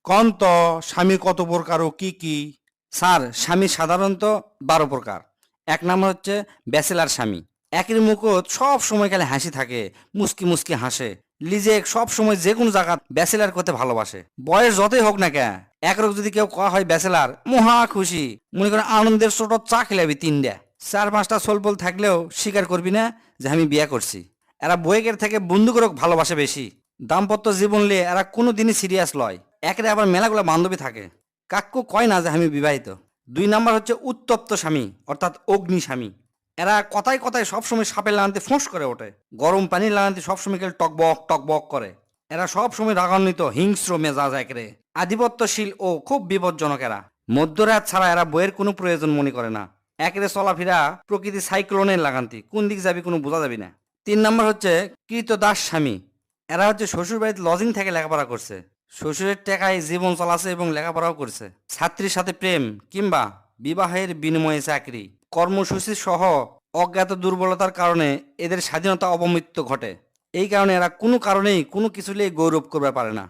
কন তো স্বামী কত প্রকার ও কি কি? স্যার, স্বামী সাধারণত 12 প্রকার। 1 নম্বর হচ্ছে ব্যাচেলার স্বামী। একের মুখত সব সময় খালি হাসি থাকে, মুস্কি মুস্কি হাসে। লিজে সব সময় যে কোনো জায়গা ব্যাচেলার করতে ভালোবাসে, বয়স যতই হোক না কে। একরক যদি কেউ কয়া হয় ব্যাচেলার, মহা খুশি। মনে করেন আনন্দের ছোট চা খেলাবি 3টা। 4-5টা সোলপোল থাকলেও স্বীকার করবি না যে আমি বিয়ে করছি। এরা বইয়ের থেকে বন্ধুকরক ভালোবাসে বেশি। দাম্পত্য জীবন নিয়ে এরা কোনো দিনই সিরিয়াস লয়। একের আবার মেলাগুলো বান্ধবী থাকে, কাক্কু কয় না যে আমি বিবাহিত। 2 নম্বর হচ্ছে উত্তপ্ত স্বামী, অর্থাৎ অগ্নি স্বামী। এরা কথায় কথায় সবসময় সাপের লাগাতে ফোঁস করে ওঠে, গরম পানির লাগাতে সবসময় খেলে টকবক টকবক করে। এরা সবসময় রাগান্বিত, হিংস্র মেজাজ একরে, আধিপত্যশীল ও খুব বিপজ্জনক এরা। মধ্যরাত ছাড়া এরা বইয়ের কোনো প্রয়োজন মনে করে না। একরে চলাফেরা প্রকৃতি সাইক্লোনের লাগান্তি, কোন দিক যাবি কোনো বোঝা যাবি না। 3 নম্বর হচ্ছে কৃতদাস স্বামী। এরা হচ্ছে শ্বশুর বাড়িতে লজিং থেকে লেখাপড়া করছে, শ্বশুরের টাকায় জীবন চালাচ্ছে এবং লেখাপড়াও করছে। ছাত্রীর সাথে প্রেম কিংবা বিবাহের বিনিময়ে চাকরি, কর্মসূচি সহ অজ্ঞাত দুর্বলতার কারণে এদের স্বাধীনতা অবমৃত্যু ঘটে। এই কারণে এরা কোনো কারণেই কোনো কিছু নিয়ে গৌরব করতে পারে না।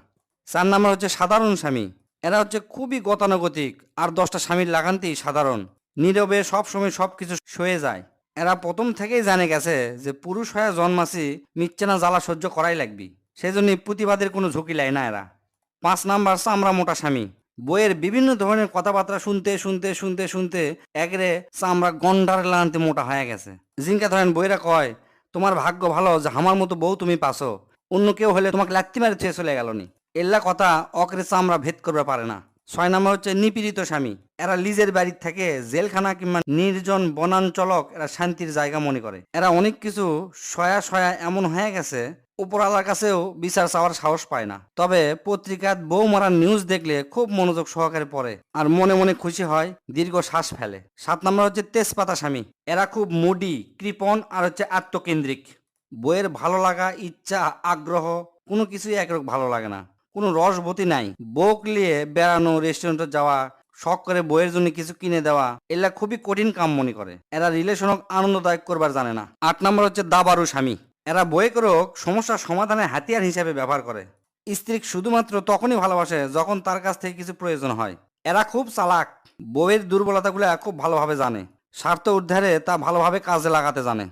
4 নম্বর হচ্ছে সাধারণ স্বামী। এরা হচ্ছে খুবই গতানুগতিক, আর 10টা স্বামীর লাগানতেই সাধারণ, নীরবে সবসময় সবকিছু সয়ে যায়। এরা প্রথম থেকেই জানে গেছে যে পুরুষ হয়ে জন্মাছি মিচ্ছেনা জ্বালা সহ্য করাই লাগবি, সেজন্য প্রতিবাদের কোনো ঝুঁকি লাই না এরা। 5 নম্বর চামড়া মোটা স্বামী। বইয়ের বিভিন্ন ধরনের কথাবার্তা শুনতে শুনতে শুনতে শুনতে একরে চামড়া গন্ডার লানতে মোটা হয়ে গেছে। জিনকা ধরেন বইরা কয়, তোমার ভাগ্য ভালো যে আমার মতো বউ তুমি পাছো, অন্য কেউ হলে তোমাকে লাত্তি মারে ছুঁয়ে চলে গেল নি। এল্লা কথা অকরে চামড়া ভেদ করবে পারে না। 6 নম্বর হচ্ছে নিপীড়িত স্বামী। এরা লিজের বাড়ির থেকে জেলখানা কিংবা নির্জন বনাঞ্চলক এরা শান্তির জায়গা মনে করে। এরা অনেক কিছু সয়া সয়া এমন হয়ে গেছে, উপরওয়ালার কাছেও বিচার চাওয়ার সাহস পায় না। তবে পত্রিকাত বউ মারার নিউজ দেখলে খুব মনোযোগ সহকারে পড়ে আর মনে মনে খুশি হয়, দীর্ঘ শ্বাস ফেলে। 7 নম্বর হচ্ছে তেজপাতা স্বামী। এরা খুব মুডি, কৃপণ আর হচ্ছে আত্মকেন্দ্রিক। বইয়ের ভালো লাগা, ইচ্ছা, আগ্রহ কোনো কিছুই একরকম ভালো লাগে না, কোনো রসবতী নাই। বউক নিয়ে বেড়ানো, রেস্টুরেন্টে যাওয়া, শখ করে বইয়ের জন্য কিছু কিনে দেওয়া, এলা খুবই কঠিন কাম মনে করে। এরা রিলেশনক আনন্দদায়ক করবার জানে না। 8 নম্বর হচ্ছে দাবারু স্বামী। এরা বইয়েরক সমস্যার সমাধানের হাতিয়ার হিসেবে ব্যবহার করে। স্ত্রী শুধুমাত্র তখনই ভালোবাসে যখন তার কাছ থেকে কিছু প্রয়োজন হয়। এরা খুব চালাক, বইয়ের দুর্বলতাগুলো খুব ভালোভাবে জানে, স্বার্থ উদ্ধারে তা ভালোভাবে কাজে লাগাতে জানে।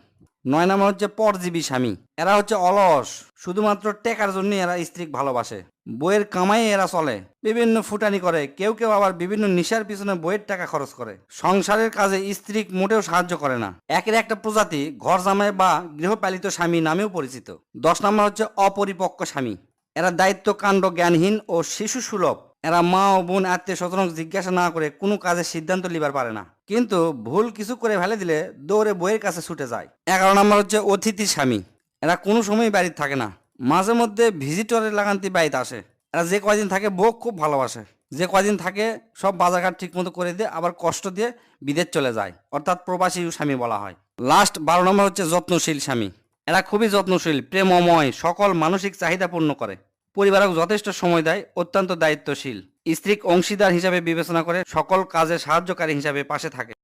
9 নম্বর হচ্ছে পরজীবী স্বামী। এরা হচ্ছে অলস, শুধুমাত্র টেকার জন্য এরা স্ত্রী ভালোবাসে। বইয়ের কামাই এরা চলে, বিভিন্ন ফুটানি করে, কেউ কেউ আবার বিভিন্ন নেশার পিছনে বইয়ের টাকা খরচ করে। সংসারের কাজে স্ত্রী মোটেও সাহায্য করে না। একের একটা প্রজাতি ঘর জামাই বা গৃহপালিত স্বামী নামেও পরিচিত। 10 নম্বর হচ্ছে অপরিপক্ক স্বামী। এরা দায়িত্ব কাণ্ড জ্ঞানহীন ও শিশু সুলভ। এরা মা ও বোন আত্মীয় স্বজনক জিজ্ঞাসা না করে কোনো কাজের সিদ্ধান্ত লিবার পারে না, কিন্তু ভুল কিছু করে ফেলে দিলে দৌড়ে বইয়ের কাছে ছুটে যায়। 11 নম্বর হচ্ছে অতিথি স্বামী। এরা কোনো সময় বাড়িতে থাকে না, মাঝে মধ্যে ভিজিটরের লাগান্তি বাড়িতে আসে। এরা যে কয়দিন থাকে বউ খুব ভালোবাসে, যে কয়দিন থাকে সব বাজারঘাট ঠিক মতো করে দিয়ে আবার কষ্ট দিয়ে বিদেশ চলে যায়, অর্থাৎ প্রবাসী স্বামী বলা হয়। লাস্ট 12 নম্বর হচ্ছে যত্নশীল স্বামী। এরা খুবই যত্নশীল, প্রেমময়, সকল মানসিক চাহিদা পূর্ণ করে, পরিবারক যথেষ্ট সময় দেয়, অত্যন্ত দায়িত্বশীল, স্ত্রীক অংশীদার হিসাবে বিবেচনা করে, সকল কাজে সাহায্যকারী হিসাবে পাশে থাকে।